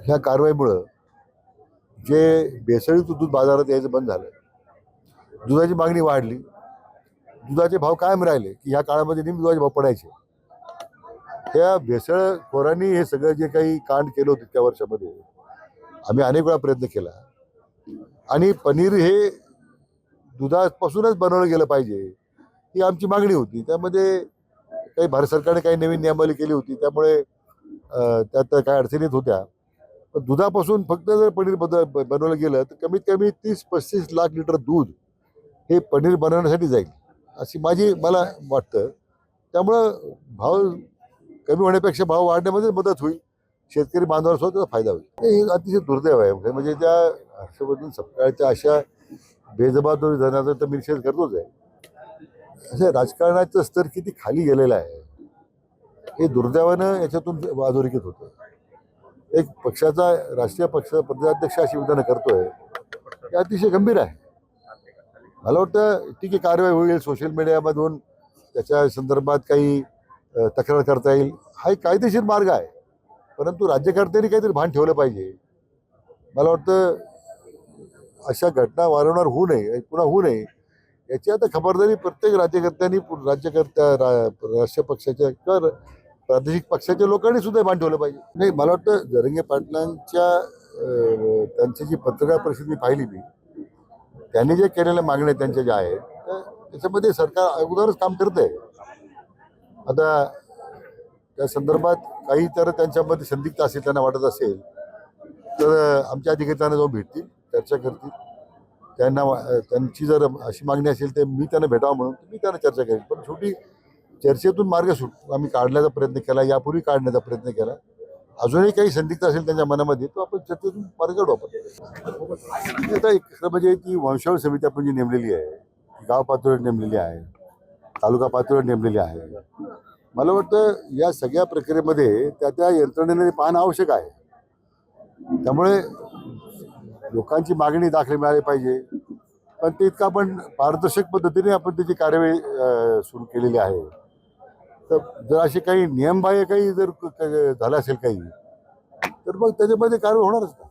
ह्या कारवाईमुळं जे भेसळयुक्त दूध बाजारात यायचं बंद झालं, दुधाची मागणी वाढली, दुधाचे भाव कायम राहिले की ह्या काळामध्ये नेहमी दुधाचे भाव पडायचे. त्या भेसळखोरांनी हे सगळं जे काही कांड केलं होतं त्या वर्षामध्ये आम्ही अनेक वेळा प्रयत्न केला आणि पनीर हे दुधापासूनच बनवलं गेलं पाहिजे ही आमची मागणी होती. त्यामध्ये काही भारत सरकारने काही नवीन नियमावली केली होती, त्यामुळे त्यात काही अडचणीत होत्या. पण दुधापासून फक्त जर पनीर बनवलं गेलं तर कमीत कमी 30-35 लाख लिटर दूध हे पनीर बनवण्यासाठी जाईल अशी मला वाटतं. त्यामुळं भाव कमी होण्यापेक्षा भाव वाढण्यामध्ये मदत होईल, शेतकरी बांधवांसोबत त्याचा फायदा होईल. हे अतिशय दुर्दैव आहे. म्हणजे त्या हर्षवर्धन सपकाळच्या अशा बेजबाबदार तर मी निषेध करतोच आहे. अशा राजकारणाचं स्तर किती खाली गेलेलं आहे हे दुर्दैवानं याच्यातून अधोरेखित होतं. एक पक्षाचा राष्ट्रीय पक्षाचा प्रदेशाध्यक्ष अशी विधानं करतोय हे अतिशय गंभीर आहे. मला वाटतं ठीक आहे, कारवाई होईल, सोशल मीडियामधून त्याच्या संदर्भात काही तक्रार करता येईल, हा एक कायदेशीर मार्ग आहे. परंतु राज्यकर्त्यांनी काहीतरी भान ठेवलं पाहिजे. मला वाटतं अशा घटना वारंवार पुन्हा होऊ नये याची आता खबरदारी प्रत्येक राज्यकर्त्यांनी राष्ट्रीय पक्षाच्या किंवा प्रादेशिक पक्षाच्या लोकांनी सुद्धा भान ठेवलं पाहिजे. नाही, मला वाटतं जरंगे पाटलांच्या त्यांची जी पत्रकार परिषद मी पाहिली, त्यांनी जे केलेल्या मागण्या त्यांच्या ज्या आहेत त्याच्यामध्ये सरकार अगोदरच काम करत आहे. आता त्या संदर्भात काही तर त्यांच्यामध्ये संदिग्ध असेल, त्यांना वाटत असेल तर आमच्या अधिकारी त्यांना जाऊन भेटतील, चर्चा करतील. त्यांची जर अशी मागणी असेल तर मी त्यांना भेटावं म्हणून मी त्यांना चर्चा करेन. पण शेवटी चर्चेतून मार्ग आम्ही काढण्याचा प्रयत्न केला, यापूर्वी काढण्याचा प्रयत्न केला. अजूनही काही संदिग्ध असेल त्यांच्या मनामध्ये तो आपण चर्चेतून मार्ग काढू. आपण आता एक म्हणजे ती वंशावळ समिती आपण जी नेमलेली आहे, गाव पातळीवर नेमलेली आहे, तालुका पातळीवर नेमलेली आहे. मला वाटतं या सगळ्या प्रक्रियेमध्ये त्या यंत्रणेने पाहणं आवश्यक आहे. त्यामुळे लोकांची मागणी दाखले मिळाली पाहिजे, पण ते इतकं आपण पारदर्शक पद्धतीने आपण त्याची कार्यवाही सुरू केलेली आहे. तर जर असे काही नियमबाह्य काही जर झालं असेल काही तर मग त्याच्यामध्ये कारवाई होणारच का.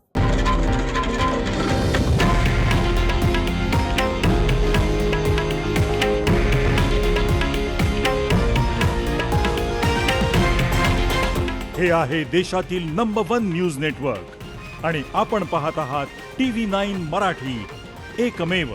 हे आहे देशातील नंबर 1 न्यूज नेटवर्क आणि आपण पाहत आहात TV9 मराठी, एकमेव.